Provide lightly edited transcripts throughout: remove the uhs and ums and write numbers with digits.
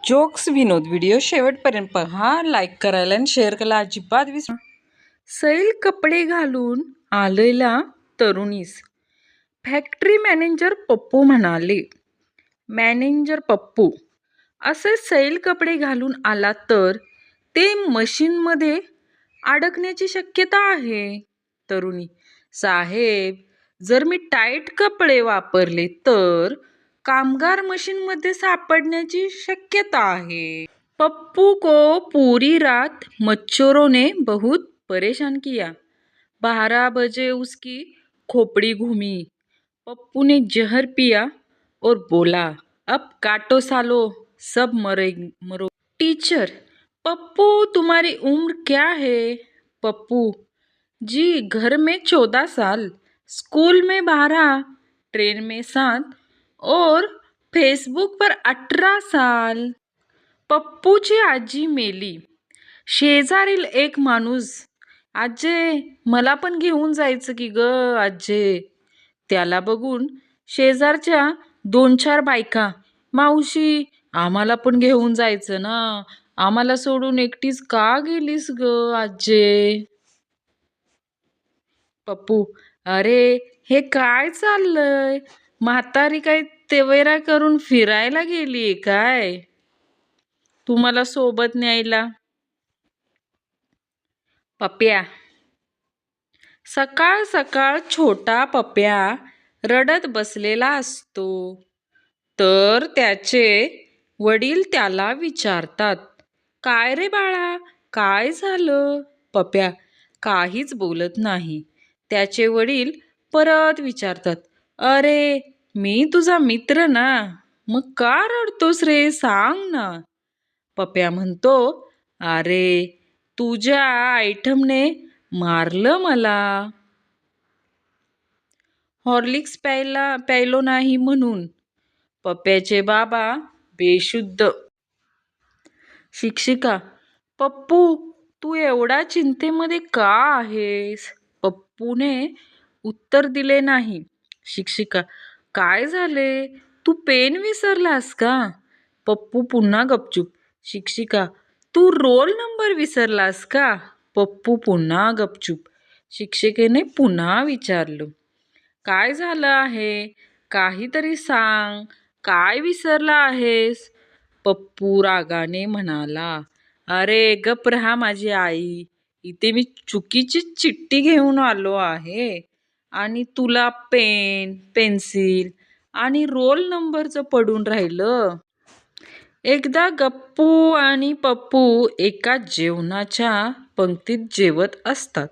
Jokes विनोद video शेवटपर्यंत पहा. Like करायला आणि शेअर करायला अजिबात विसरू. सैल कपडे घालून आलेला तरुणीस फॅक्टरी मॅनेजर पप्पू म्हणाले, मॅनेजर पप्पू, असे सैल कपडे घालून आला तर ते मशीनमध्ये अडकण्याची शक्यता आहे. तरुणी, साहेब, जर मी टाईट कपडे वापरले तर कामगार मशीनमध्ये सापडण्याची शक्यता आहे. पप्पू को पूरी रात मच्छरों ने बहुत परेशान किया. 12 बजे उसकी खोपड़ी घूमी. पप्पू ने जहर पिया और बोला, अब काटो सालो, सब मरो. टीचर, पप्पू तुम्हारी उम्र क्या है? पप्पू, जी घर में 14 साल, स्कूल में 12, ट्रेन में 7 और फेसबुक पर 18 साल. पप्पूची आजी मेली. शेजारील एक माणूस, आजे मला पण घेऊन जायचं की ग आजे. त्याला बघून शेजारच्या 2-4 बायका, मावशी आम्हाला पण घेऊन जायचं ना, आम्हाला सोडून एकटीच का गेलीस ग आजे. पप्पू, अरे हे काय चाललंय, म्हातारी काय तेवरा करून फिरायला गेलीये काय तुम्हाला सोबत न्यायला. पप्या, सकाळ सकाळ छोटा पप्या रडत बसलेला असतो. तर त्याचे वडील त्याला विचारतात, काय रे बाळा, काय झालं. पप्या काहीच बोलत नाही. त्याचे वडील परत विचारतात, अरे मी तुझा मित्र ना, मग का रडतोस रे, सांग ना. पप्या म्हणतो, अरे तुझ्या आयटमने मारलं मला. हॉर्लिक्स प्यायलो नाही म्हणून. पप्याचे बाबा बेशुद्ध. शिक्षिका, पप्पू तू एवढा चिंतेमध्ये का आहेस. पप्पूने उत्तर दिले नाही. शिक्षिका, काय झाले, तू पेन विसरलास का. पप्पू पुन्हा गपचूप. शिक्षिका, तू रोल नंबर विसरलास का. पप्पू पुन्हा गपचूप. शिक्षिकेने पुन्हा विचारलं, काय झालं आहे, काहीतरी सांग, काय विसरला आहेस. पप्पू रागाने म्हणाला, अरे गप रहा माझी आई, इथे मी चुकीची चिठ्ठी घेऊन आलो आहे आणि तुला पेन, पेन्सिल आणि रोल नंबरचं पडून राहिलं. एकदा गप्पू आणि पप्पू एका जेवणाच्या पंक्तीत जेवत असतात.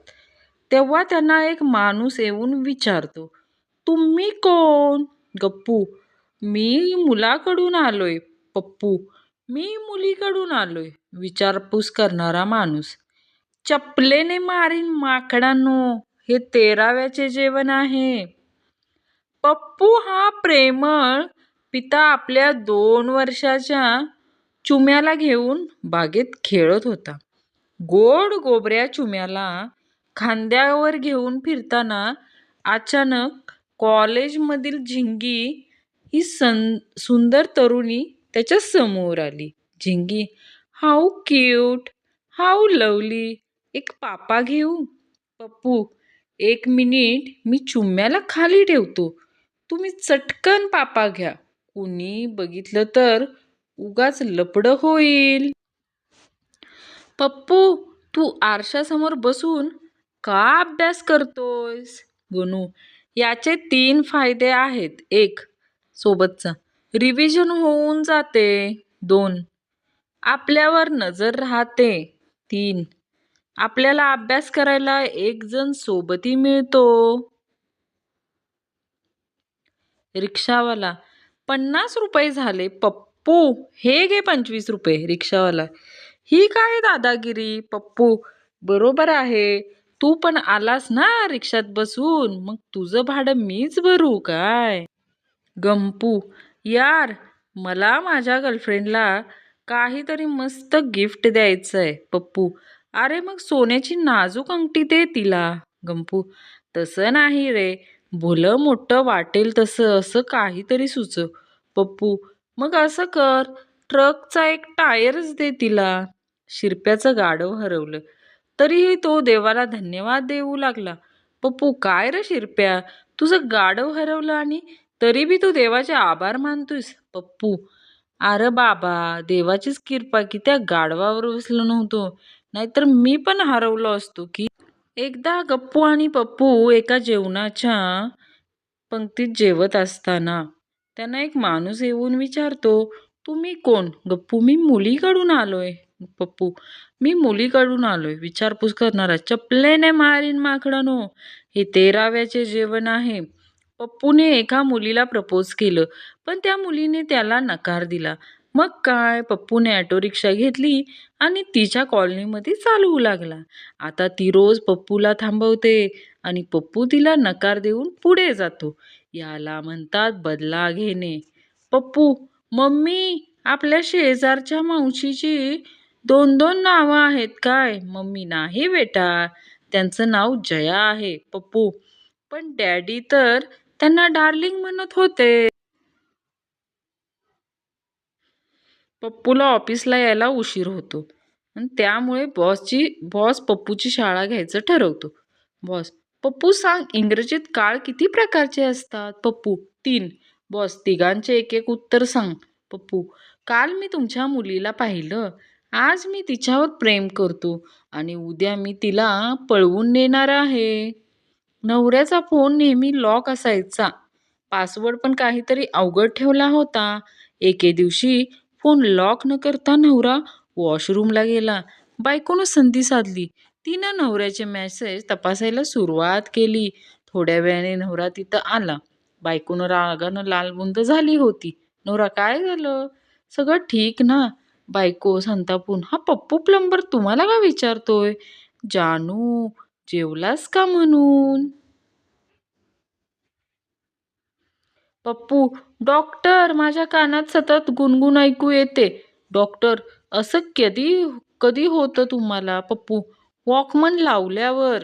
तेव्हा त्यांना एक माणूस येऊन विचारतो, तुम्ही कोण. गप्पू, मी मुलाकडून आलोय. पप्पू, मी मुलीकडून आलोय. विचारपूस करणारा माणूस, चपलेने मारीन माकडांनो, हे 13व्याचे जेवण आहे. पप्पू हा प्रेमळ पिता आपल्या 2 वर्षाच्या चुम्याला घेऊन बागेत खेळत होता. गोड गोबऱ्या चुम्याला खांद्यावर घेऊन फिरताना अचानक कॉलेजमधील झिंगी ही सुंदर तरुणी त्याच्या समोर आली. झिंगी, हाऊ क्यूट, हाऊ लवली, एक पापा घेऊ. पप्पू, 1 मिनिट, मी चुम्याला खाली ठेवतो, तुम्ही चटकन पापा घ्या, कुणी बघितलं तर उगाच लफडं होईल. पप्पू, तू आरशासमोर बसून का अभ्यास करतोयस. गणू, याचे 3 फायदे आहेत. 1, सोबतचा रिव्हिजन होऊन जाते. 2, आपल्यावर नजर राहते. 3, आपल्याला अभ्यास करायला एक जण सोबती मिळतो. रिक्षावाला, 50 रुपये झाले. पप्पू, हे घे 25 रुपये. रिक्षावाला, ही काय दादागिरी. पप्पू, बरोबर आहे, तू पण आलास ना रिक्षात बसून, मग तुझं भाडं मीच भरू काय. गंपू, यार मला माझ्या गर्लफ्रेंडला काहीतरी मस्त गिफ्ट द्यायचंय. पप्पू, अरे मग सोन्याची नाजूक अंगठी दे तिला. गंपू, तसं नाही रे, भलं मोठं वाटेल तसं असं काहीतरी सुचव. पप्पू, मग असं कर, ट्रकचा एक टायरच दे तिला. शिरप्याचं गाढव हरवलं. तरीही तो देवाला धन्यवाद देऊ लागला. पप्पू, काय रे शिरप्या, तुझं गाढव हरवलं आणि तरी बी तू देवाचे आभार मानतोयस? पप्पू, अरे बाबा, देवाचीच कृपा की त्या गाढवावर बसलो नव्हतो, नाहीतर मी पण हरवलो असतो की. एकदा गप्पू आणि पप्पू एका जेवणाच्या पंक्तीत जेवत असताना त्यांना एक माणूस येऊन विचारतो, तुम्ही कोण? गप्पू, मी मुलीकडून आलोय. पप्पू, मी मुलीकडून आलोय. विचारपूस करणारा, चपलेने मारीन माकडानो, हे 13व्याचे जेवण आहे. पप्पूने एका मुलीला प्रपोज केलं, पण त्या मुलीने त्याला नकार दिला. मग काय, पप्पूने ऑटो रिक्षा घेतली आणि तिच्या कॉलनीमध्ये चालवू लागला. आता ती रोज पप्पूला थांबवते आणि पप्पू तिला नकार देऊन पुढे जातो. याला म्हणतात बदला घेणे. पप्पू, मम्मी, आपल्या शेजारच्या मावशीची 2-2 नावं आहेत काय? मम्मी, नाही बेटा, त्यांचं नाव जया आहे. पप्पू, पण डॅडी तर त्यांना डार्लिंग म्हणत होते. पप्पूला ऑफिसला यायला उशीर होतो आणि त्यामुळे बॉस पप्पूची शाळा घ्यायचं ठरवतो. बॉस, पप्पू सांग, इंग्रजीत काळ किती प्रकारचे असतात? पप्पू, 3. बॉस, तिघांचे एक एक उत्तर सांग. पप्पू, काल मी तुमच्या मुलीला पाहिलं, आज मी तिच्यावर प्रेम करतो आणि उद्या मी तिला पळवून नेणार आहे. नवऱ्याचा फोन नेहमी लॉक असायचा. पासवर्ड पण काहीतरी अवघड ठेवला होता. एके दिवशी फोन लॉक न करता नवरा वॉशरूमला गेला. बायकोनं संधी साधली. तिनं नवऱ्याचे मेसेज तपासायला सुरुवात केली. थोड्या वेळाने नवरा तिथं आला. बायकोनं रागानं लालबुंद झाली होती. नवरा, काय झालं? सगळं ठीक ना? बायको संतापून, हा पप्पू प्लंबर तुम्हाला का विचारतोय? जानू, जेवलास का म्हणून. पप्पू, डॉक्टर, माझ्या कानात सतत गुणगुण ऐकू येते. डॉक्टर, असं कधी कधी होतं तुम्हाला? पप्पू, वॉकमन लावल्यावर.